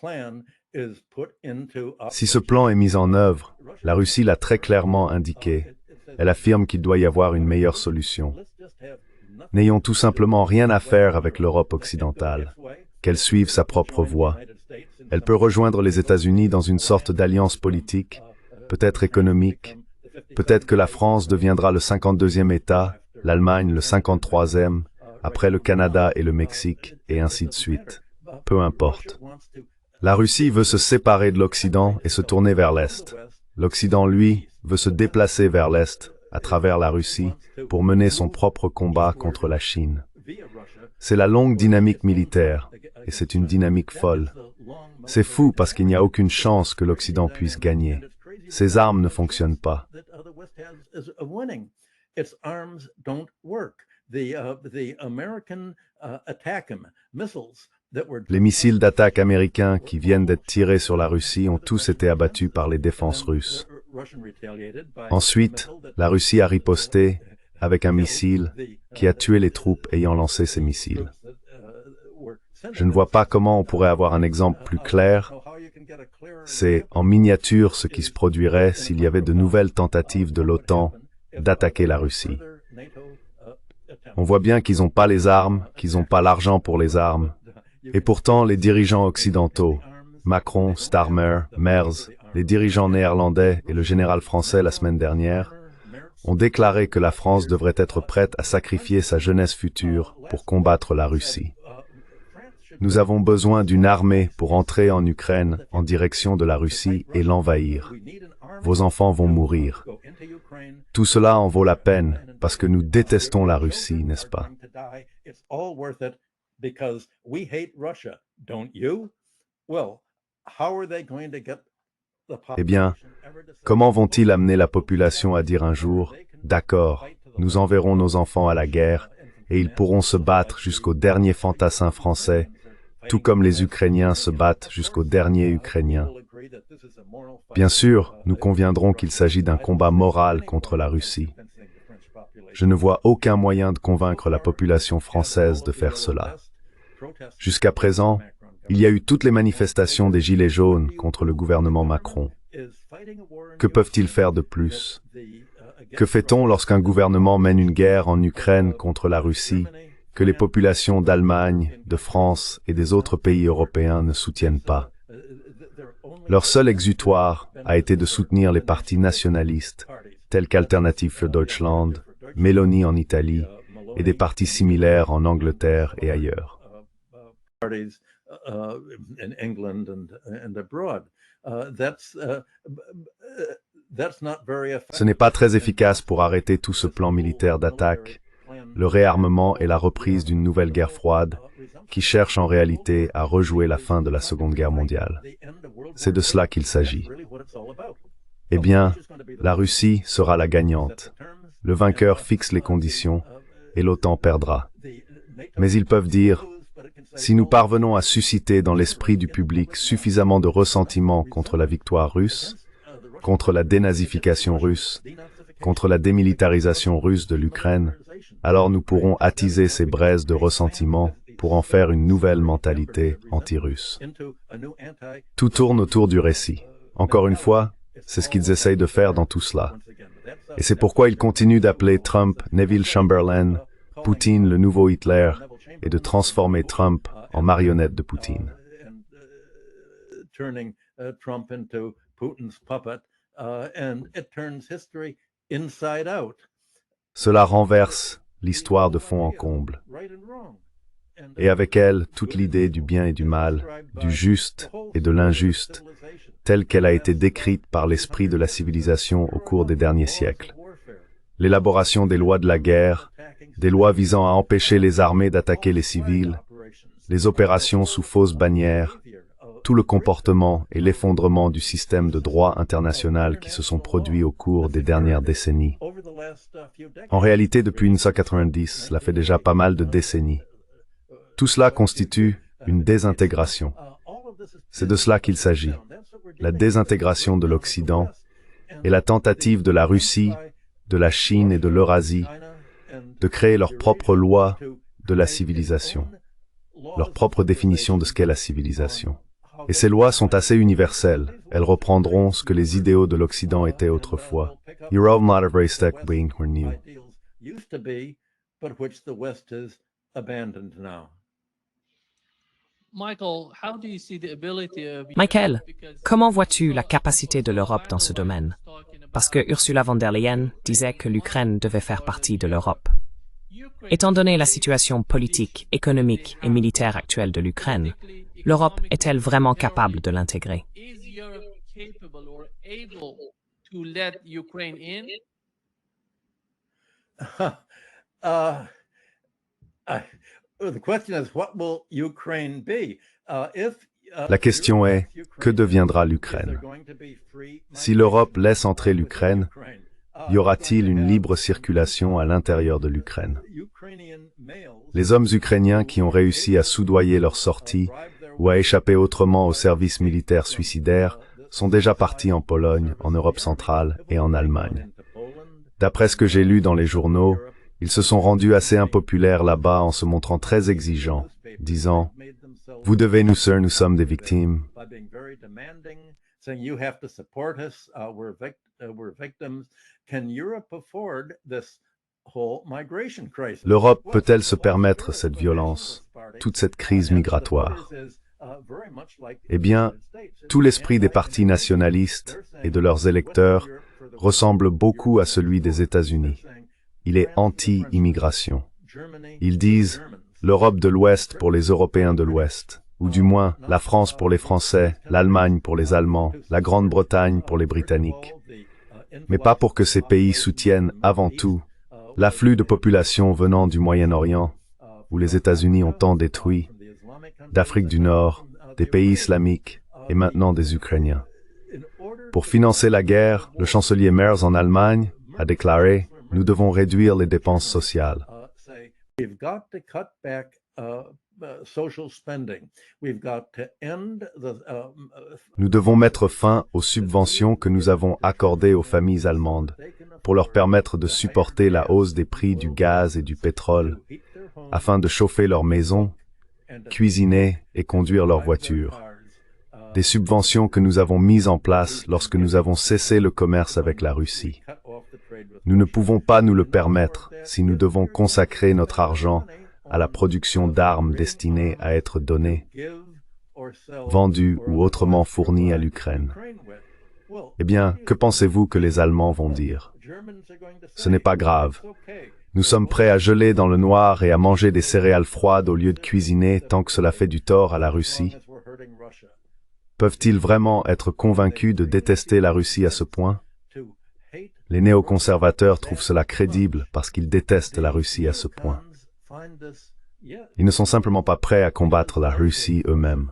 plan is put into Si ce plan est mis en œuvre, la Russie l'a très clairement indiqué. Elle affirme qu'il doit y avoir une meilleure solution. N'ayons tout simplement rien à faire avec l'Europe occidentale, qu'elle suive sa propre voie. Elle peut rejoindre les États-Unis dans une sorte d'alliance politique, peut-être économique, peut-être que la France deviendra le 52e État, l'Allemagne le 53e, après le Canada et le Mexique, et ainsi de suite. Peu importe. La Russie veut se séparer de l'Occident et se tourner vers l'Est. L'Occident, lui, veut se déplacer vers l'Est, à travers la Russie, pour mener son propre combat contre la Chine. C'est la longue dynamique militaire, et c'est une dynamique folle. C'est fou parce qu'il n'y a aucune chance que l'Occident puisse gagner. Ces armes ne fonctionnent pas. Its arms don't work. The American ATACMS missiles that were Les missiles d'attaque américains qui viennent d'être tirés sur la Russie ont tous été abattus par les défenses russes. Ensuite, la Russie a riposté avec un missile qui a tué les troupes ayant lancé ces missiles. Je ne vois pas comment on pourrait avoir un exemple plus clair. C'est en miniature ce qui se produirait s'il y avait de nouvelles tentatives de l'OTAN d'attaquer la Russie. On voit bien qu'ils n'ont pas les armes, qu'ils n'ont pas l'argent pour les armes. Et pourtant, les dirigeants occidentaux, Macron, Starmer, Merz, les dirigeants néerlandais et le général français la semaine dernière, ont déclaré que la France devrait être prête à sacrifier sa jeunesse future pour combattre la Russie. Nous avons besoin d'une armée pour entrer en Ukraine en direction de la Russie et l'envahir. Vos enfants vont mourir. Tout cela en vaut la peine parce que nous détestons la Russie, n'est-ce pas? Eh bien, comment vont-ils amener la population à dire un jour « D'accord, nous enverrons nos enfants à la guerre et ils pourront se battre jusqu'au dernier fantassin français, tout comme les Ukrainiens se battent jusqu'au dernier Ukrainien. » Bien sûr, nous conviendrons qu'il s'agit d'un combat moral contre la Russie. Je ne vois aucun moyen de convaincre la population française de faire cela. Jusqu'à présent, il y a eu toutes les manifestations des Gilets jaunes contre le gouvernement Macron. Que peuvent-ils faire de plus? Que fait-on lorsqu'un gouvernement mène une guerre en Ukraine contre la Russie, que les populations d'Allemagne, de France et des autres pays européens ne soutiennent pas? Leur seul exutoire a été de soutenir les partis nationalistes, tels qu'Alternative für Deutschland, Meloni en Italie, et des partis similaires en Angleterre et ailleurs. Ce n'est pas très efficace pour arrêter tout ce plan militaire d'attaque, le réarmement et la reprise d'une nouvelle guerre froide, qui cherche en réalité à rejouer la fin de la Seconde Guerre mondiale. C'est de cela qu'il s'agit. Eh bien, la Russie sera la gagnante. Le vainqueur fixe les conditions et l'OTAN perdra. Mais ils peuvent dire, si nous parvenons à susciter dans l'esprit du public suffisamment de ressentiment contre la victoire russe, contre la dénazification russe, contre la démilitarisation russe de l'Ukraine, alors nous pourrons attiser ces braises de ressentiment pour en faire une nouvelle mentalité anti-russe. Tout tourne autour du récit. Encore une fois, c'est ce qu'ils essayent de faire dans tout cela. Et c'est pourquoi ils continuent d'appeler Trump Neville Chamberlain, Poutine le nouveau Hitler, et de transformer Trump en marionnette de Poutine. Cela renverse l'histoire de fond en comble. Et avec elle, toute l'idée du bien et du mal, du juste et de l'injuste, telle qu'elle a été décrite par l'esprit de la civilisation au cours des derniers siècles. L'élaboration des lois de la guerre des lois visant à empêcher les armées d'attaquer les civils, les opérations sous fausse bannière, tout le comportement et l'effondrement du système de droit international qui se sont produits au cours des dernières décennies. En réalité, depuis 1990, cela fait déjà pas mal de décennies. Tout cela constitue une désintégration. C'est de cela qu'il s'agit. La désintégration de l'Occident et la tentative de la Russie, de la Chine et de l'Eurasie de créer leurs propres lois de la civilisation, leur propre définition de ce qu'est la civilisation. Et ces lois sont assez universelles. Elles reprendront ce que les idéaux de l'Occident étaient autrefois. Michael, comment vois-tu la capacité de l'Europe dans ce domaine? Parce que Ursula von der Leyen disait que l'Ukraine devait faire partie de l'Europe. Étant donné la situation politique, économique et militaire actuelle de l'Ukraine, l'Europe est-elle vraiment capable de l'intégrer? La question est, que deviendra l'Ukraine? Si l'Europe laisse entrer l'Ukraine, y aura-t-il une libre circulation à l'intérieur de l'Ukraine? Les hommes ukrainiens qui ont réussi à soudoyer leur sortie ou à échapper autrement au service militaire suicidaire sont déjà partis en Pologne, en Europe centrale et en Allemagne. D'après ce que j'ai lu dans les journaux, ils se sont rendus assez impopulaires là-bas en se montrant très exigeants, disant « Vous devez nous servir, nous sommes des victimes ». L'Europe peut-elle se permettre cette violence, toute cette crise migratoire? Eh bien, tout l'esprit des partis nationalistes et de leurs électeurs ressemble beaucoup à celui des États-Unis. Il est anti-immigration. Ils disent l'Europe de l'Ouest pour les Européens de l'Ouest, ou du moins la France pour les Français, l'Allemagne pour les Allemands, la Grande-Bretagne pour les Britanniques. Mais pas pour que ces pays soutiennent avant tout l'afflux de population venant du Moyen-Orient, où les États-Unis ont tant détruit, d'Afrique du Nord, des pays islamiques et maintenant des Ukrainiens. Pour financer la guerre, le chancelier Merz en Allemagne a déclaré « Nous devons réduire les dépenses sociales ». Nous devons mettre fin aux subventions que nous avons accordées aux familles allemandes pour leur permettre de supporter la hausse des prix du gaz et du pétrole afin de chauffer leurs maisons, cuisiner et conduire leurs voitures. Des subventions que nous avons mises en place lorsque nous avons cessé le commerce avec la Russie. Nous ne pouvons pas nous le permettre si nous devons consacrer notre argent à la production d'armes destinées à être données, vendues ou autrement fournies à l'Ukraine. Eh bien, que pensez-vous que les Allemands vont dire? Ce n'est pas grave. Nous sommes prêts à geler dans le noir et à manger des céréales froides au lieu de cuisiner tant que cela fait du tort à la Russie. Peuvent-ils vraiment être convaincus de détester la Russie à ce point? Les néoconservateurs trouvent cela crédible parce qu'ils détestent la Russie à ce point. Ils ne sont simplement pas prêts à combattre la Russie eux-mêmes.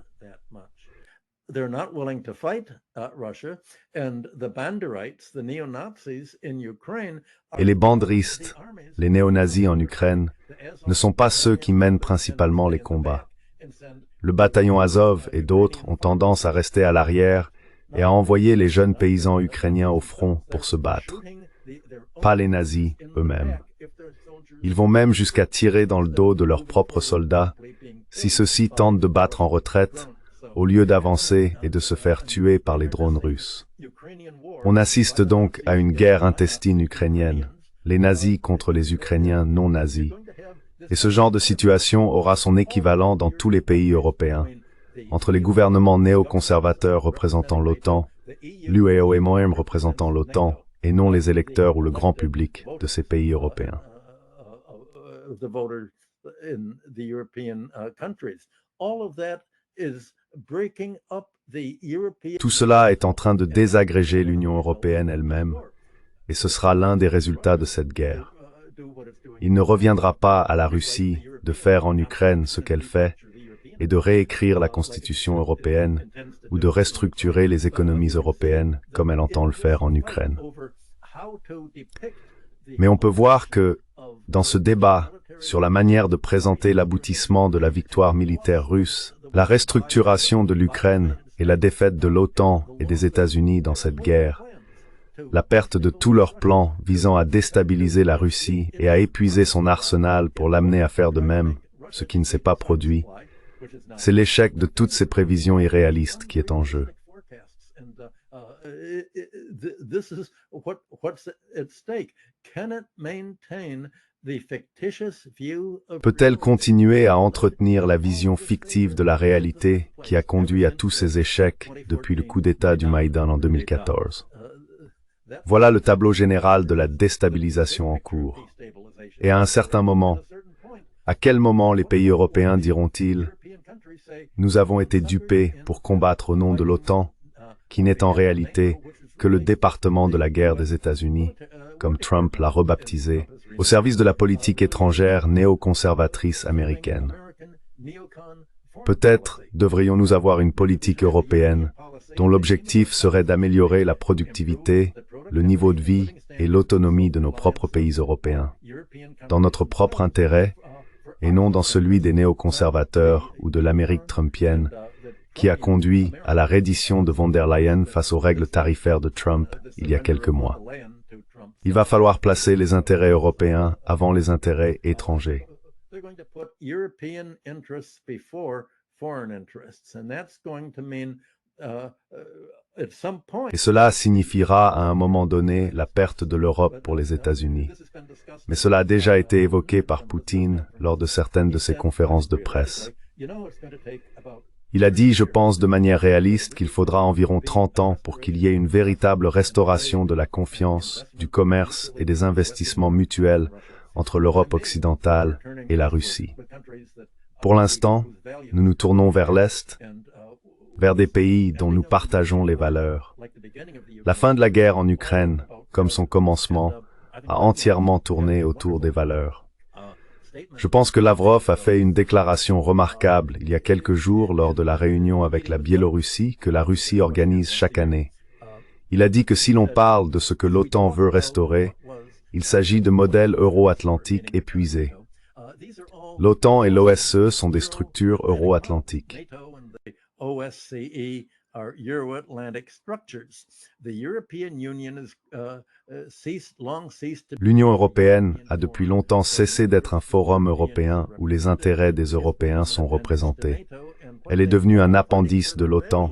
Et les banderistes, les néo-nazis en Ukraine, ne sont pas ceux qui mènent principalement les combats. Le bataillon Azov et d'autres ont tendance à rester à l'arrière et à envoyer les jeunes paysans ukrainiens au front pour se battre, pas les nazis eux-mêmes. Ils vont même jusqu'à tirer dans le dos de leurs propres soldats si ceux-ci tentent de battre en retraite au lieu d'avancer et de se faire tuer par les drones russes. On assiste donc à une guerre intestine ukrainienne, les nazis contre les Ukrainiens non nazis. Et ce genre de situation aura son équivalent dans tous les pays européens, entre les gouvernements néoconservateurs représentant l'OTAN, l'UEOM représentant l'OTAN, et non les électeurs ou le grand public de ces pays européens. Tout cela est en train de désagréger l'Union européenne elle-même, et ce sera l'un des résultats de cette guerre. Il ne reviendra pas à la Russie de faire en Ukraine ce qu'elle fait et de réécrire la Constitution européenne ou de restructurer les économies européennes comme elle entend le faire en Ukraine. Mais on peut voir que, dans ce débat sur la manière de présenter l'aboutissement de la victoire militaire russe, la restructuration de l'Ukraine et la défaite de l'OTAN et des États-Unis dans cette guerre, la perte de tous leurs plans visant à déstabiliser la Russie et à épuiser son arsenal pour l'amener à faire de même, ce qui ne s'est pas produit, c'est l'échec de toutes ces prévisions irréalistes qui est en jeu. Peut-elle continuer à entretenir la vision fictive de la réalité qui a conduit à tous ces échecs depuis le coup d'État du Maïdan en 2014? Voilà le tableau général de la déstabilisation en cours. Et à un certain moment, à quel moment les pays européens diront-ils « Nous avons été dupés pour combattre au nom de l'OTAN, qui n'est en réalité que le département de la guerre des États-Unis, comme Trump l'a rebaptisé, au service de la politique étrangère néoconservatrice américaine. Peut-être devrions-nous avoir une politique européenne dont l'objectif serait d'améliorer la productivité, le niveau de vie et l'autonomie de nos propres pays européens, dans notre propre intérêt et non dans celui des néoconservateurs ou de l'Amérique trumpienne, qui a conduit à la reddition de von der Leyen face aux règles tarifaires de Trump il y a quelques mois. Il va falloir placer les intérêts européens avant les intérêts étrangers. Et cela signifiera à un moment donné la perte de l'Europe pour les États-Unis. Mais cela a déjà été évoqué par Poutine lors de certaines de ses conférences de presse. Il a dit, je pense de manière réaliste, qu'il faudra environ 30 ans pour qu'il y ait une véritable restauration de la confiance, du commerce et des investissements mutuels entre l'Europe occidentale et la Russie. Pour l'instant, nous nous tournons vers l'Est, vers des pays dont nous partageons les valeurs. La fin de la guerre en Ukraine, comme son commencement, a entièrement tourné autour des valeurs. Je pense que Lavrov a fait une déclaration remarquable il y a quelques jours lors de la réunion avec la Biélorussie que la Russie organise chaque année. Il a dit que si l'on parle de ce que l'OTAN veut restaurer, il s'agit de modèles euro-atlantiques épuisés. L'OTAN et l'OSCE sont des structures euro-atlantiques. L'Union européenne a depuis longtemps cessé d'être un forum européen où les intérêts des Européens sont représentés. Elle est devenue un appendice de l'OTAN,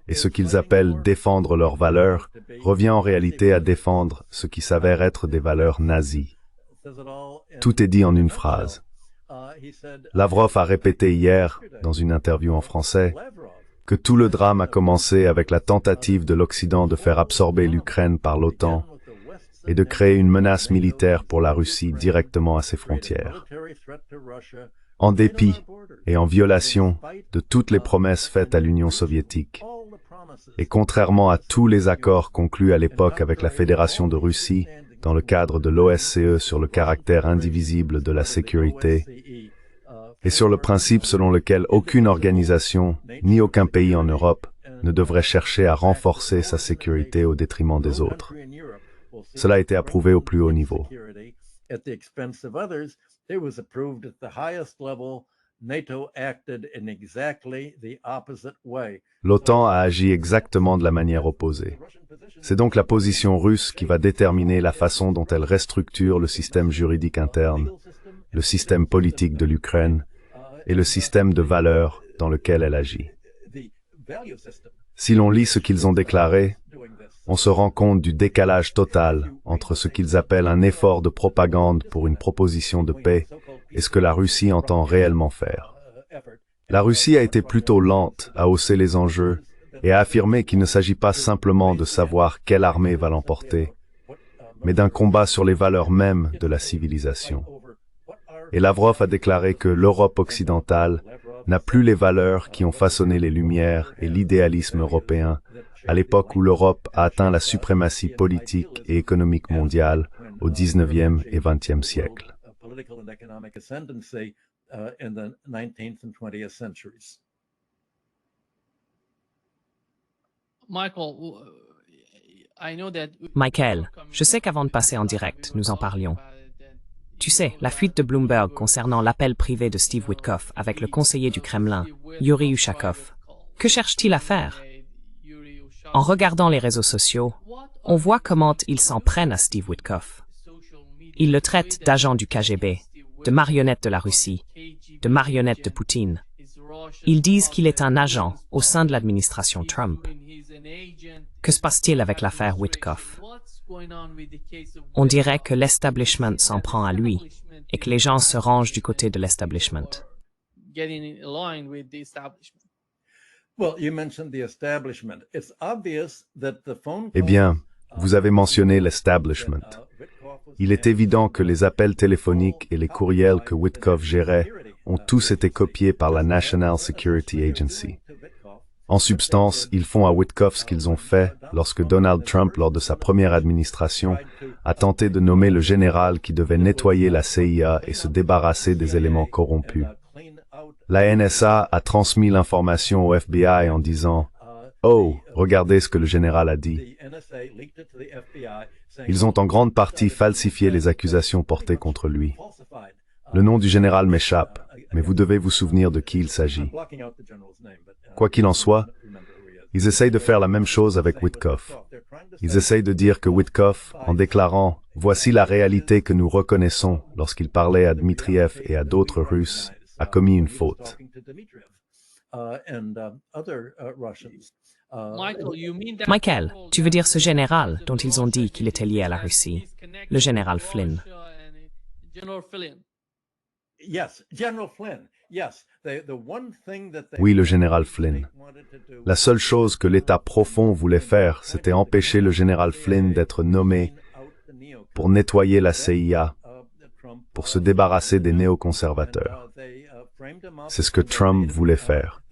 et ce qu'ils appellent défendre leurs valeurs revient en réalité à défendre ce qui s'avère être des valeurs nazies. Tout est dit en une phrase. Lavrov a répété hier, dans une interview en français, que tout le drame a commencé avec la tentative de l'Occident de faire absorber l'Ukraine par l'OTAN et de créer une menace militaire pour la Russie directement à ses frontières. En dépit et en violation de toutes les promesses faites à l'Union soviétique, et contrairement à tous les accords conclus à l'époque avec la Fédération de Russie dans le cadre de l'OSCE sur le caractère indivisible de la sécurité, et sur le principe selon lequel aucune organisation, ni aucun pays en Europe, ne devrait chercher à renforcer sa sécurité au détriment des autres. Cela a été approuvé au plus haut niveau. L'OTAN a agi exactement de la manière opposée. C'est donc la position russe qui va déterminer la façon dont elle restructure le système juridique interne, le système politique de l'Ukraine et le système de valeurs dans lequel elle agit. Si l'on lit ce qu'ils ont déclaré, on se rend compte du décalage total entre ce qu'ils appellent un effort de propagande pour une proposition de paix et ce que la Russie entend réellement faire. La Russie a été plutôt lente à hausser les enjeux et à affirmer qu'il ne s'agit pas simplement de savoir quelle armée va l'emporter, mais d'un combat sur les valeurs mêmes de la civilisation. Et Lavrov a déclaré que l'Europe occidentale n'a plus les valeurs qui ont façonné les Lumières et l'idéalisme européen à l'époque où l'Europe a atteint la suprématie politique et économique mondiale au XIXe et XXe siècle. Political and economic ascendancy in the 19th and 20th centuries. Michael, je sais qu'avant de passer en direct, nous en parlions. Tu sais, la fuite de Bloomberg concernant l'appel privé de Steve Witkoff avec le conseiller du Kremlin, Yuri Ushakov. Que cherche-t-il à faire? En regardant les réseaux sociaux, on voit comment ils s'en prennent à Steve Witkoff. Ils le traitent d'agent du KGB, de marionnette de la Russie, de marionnette de Poutine. Ils disent qu'il est un agent au sein de l'administration Trump. Que se passe-t-il avec l'affaire Witkoff? On dirait que l'establishment s'en prend à lui et que les gens se rangent du côté de l'establishment. Eh bien, vous avez mentionné l'establishment. Il est évident que les appels téléphoniques et les courriels que Witkoff gérait ont tous été copiés par la National Security Agency. En substance, ils font à Witkoff ce qu'ils ont fait lorsque Donald Trump, lors de sa première administration, a tenté de nommer le général qui devait nettoyer la CIA et se débarrasser des éléments corrompus. La NSA a transmis l'information au FBI en disant « Oh, regardez ce que le général a dit ». Ils ont en grande partie falsifié les accusations portées contre lui. Le nom du général m'échappe, mais vous devez vous souvenir de qui il s'agit. Quoi qu'il en soit, ils essayent de faire la même chose avec Witkoff. Ils essayent de dire que Witkoff, en déclarant « Voici la réalité que nous reconnaissons » lorsqu'il parlait à Dmitriev et à d'autres Russes, a commis une faute. Michael, tu veux dire ce général dont ils ont dit qu'il était lié à la Russie, le général Flynn? Oui, le général Flynn. La seule chose que l'État profond voulait faire, c'était empêcher le général Flynn d'être nommé pour nettoyer la CIA, pour se débarrasser des néoconservateurs. C'est ce que Trump voulait faire.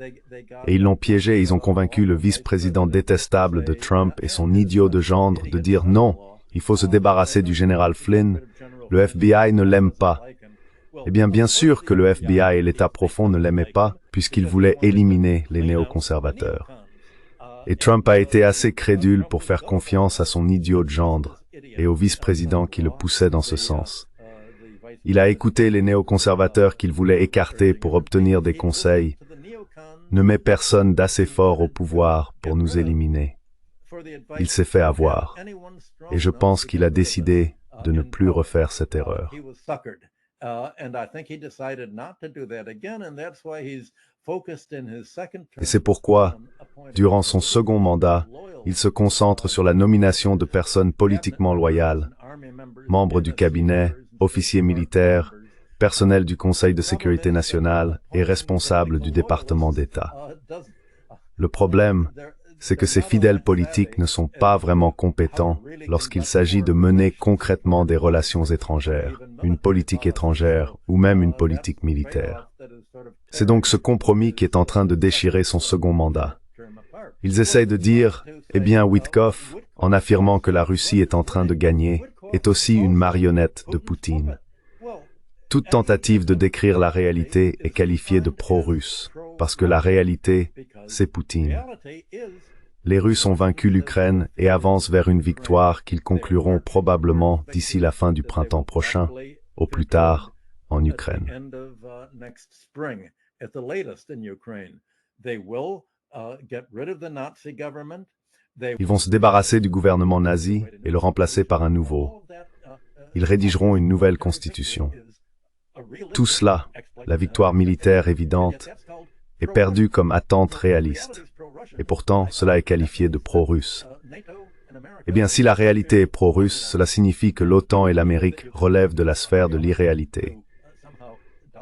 Et ils l'ont piégé et ils ont convaincu le vice-président détestable de Trump et son idiot de gendre de dire non, il faut se débarrasser du général Flynn, le FBI ne l'aime pas. Eh bien sûr que le FBI et l'État profond ne l'aimaient pas, puisqu'ils voulaient éliminer les néoconservateurs. Et Trump a été assez crédule pour faire confiance à son idiot de gendre et au vice-président qui le poussait dans ce sens. Il a écouté les néoconservateurs qu'il voulait écarter pour obtenir des conseils. Ne met personne d'assez fort au pouvoir pour nous éliminer. Il s'est fait avoir. Et je pense qu'il a décidé de ne plus refaire cette erreur. Et c'est pourquoi, durant son second mandat, il se concentre sur la nomination de personnes politiquement loyales, membres du cabinet, officiers militaires, personnel du Conseil de sécurité nationale et responsables du département d'État. Le problème, c'est que ces fidèles politiques ne sont pas vraiment compétents lorsqu'il s'agit de mener concrètement des relations étrangères, une politique étrangère ou même une politique militaire. C'est donc ce compromis qui est en train de déchirer son second mandat. Ils essayent de dire, eh bien Witkoff, en affirmant que la Russie est en train de gagner, est aussi une marionnette de Poutine. Toute tentative de décrire la réalité est qualifiée de pro-russe, parce que la réalité, c'est Poutine. Les Russes ont vaincu l'Ukraine et avancent vers une victoire qu'ils concluront probablement d'ici la fin du printemps prochain, au plus tard en Ukraine. Ils vont se débarrasser du gouvernement nazi et le remplacer par un nouveau. Ils rédigeront une nouvelle constitution. Tout cela, la victoire militaire évidente, est perdu comme attente réaliste. Et pourtant, cela est qualifié de pro-russe. Eh bien, si la réalité est pro-russe, cela signifie que l'OTAN et l'Amérique relèvent de la sphère de l'irréalité.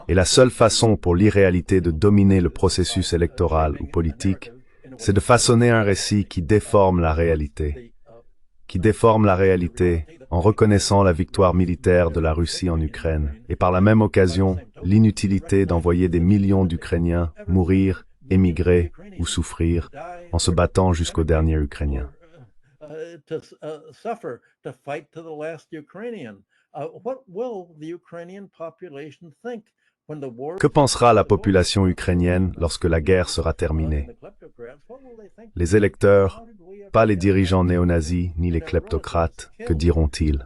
Et la seule façon pour l'irréalité de dominer le processus électoral ou politique, c'est de façonner un récit qui déforme la réalité. Qui déforme la réalité en reconnaissant la victoire militaire de la Russie en Ukraine, et par la même occasion, l'inutilité d'envoyer des millions d'Ukrainiens mourir, émigrer ou souffrir en se battant jusqu'au dernier Ukrainien. suffer, to fight to the last Ukrainian. What will the Ukrainian population think when the war? Que pensera la population ukrainienne lorsque la guerre sera terminée? Les électeurs, pas les dirigeants néo-nazis ni les kleptocrates, que diront-ils?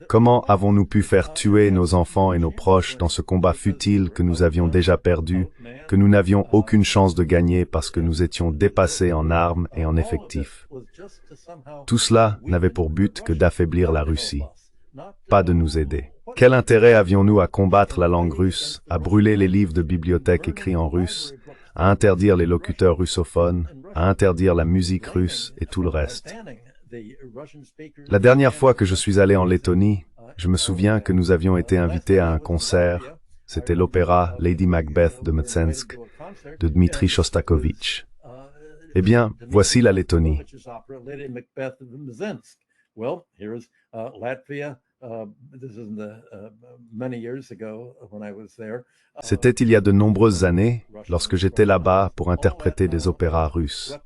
Comment avons-nous pu faire tuer nos enfants et nos proches dans ce combat futile que nous avions déjà perdu, que nous n'avions aucune chance de gagner parce que nous étions dépassés en armes et en effectifs? Tout cela n'avait pour but que d'affaiblir la Russie, pas de nous aider. Quel intérêt avions-nous à combattre la langue russe, à brûler les livres de bibliothèque écrits en russe, à interdire les locuteurs russophones, à interdire la musique russe et tout le reste? La dernière fois que je suis allé en Lettonie, je me souviens que nous avions été invités à un concert. C'était l'opéra Lady Macbeth de Mtsensk, de Dmitri Shostakovich. Eh bien, voici la Lettonie. C'était il y a de nombreuses années, lorsque j'étais là-bas pour interpréter des opéras russes.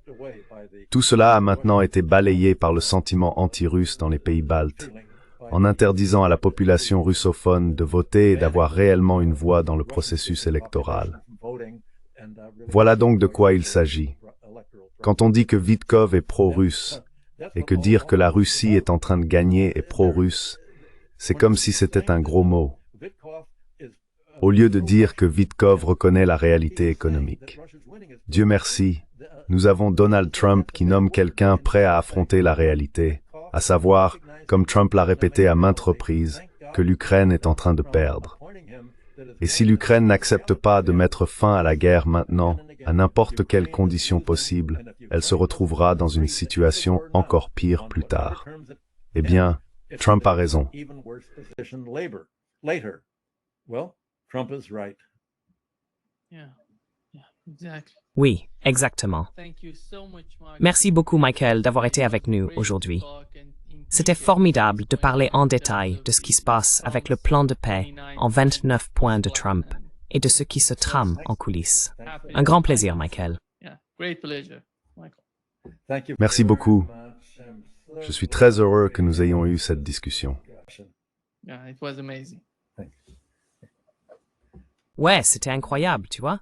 Tout cela a maintenant été balayé par le sentiment anti-russe dans les pays baltes, en interdisant à la population russophone de voter et d'avoir réellement une voix dans le processus électoral. Voilà donc de quoi il s'agit. Quand on dit que Vitkov est pro-russe, et que dire que la Russie est en train de gagner est pro-russe, c'est comme si c'était un gros mot, au lieu de dire que Vitkov reconnaît la réalité économique. Dieu merci, nous avons Donald Trump qui nomme quelqu'un prêt à affronter la réalité, à savoir, comme Trump l'a répété à maintes reprises, que l'Ukraine est en train de perdre. Et si l'Ukraine n'accepte pas de mettre fin à la guerre maintenant, à n'importe quelle condition possible, elle se retrouvera dans une situation encore pire plus tard. Eh bien, Trump a raison. Oui, exactement. Merci beaucoup, Michael, d'avoir été avec nous aujourd'hui. C'était formidable de parler en détail de ce qui se passe avec le plan de paix en 29 points de Trump et de ce qui se trame en coulisses. Un grand plaisir, Michael. Merci beaucoup. Je suis très heureux que nous ayons eu cette discussion. Ouais, c'était incroyable, tu vois.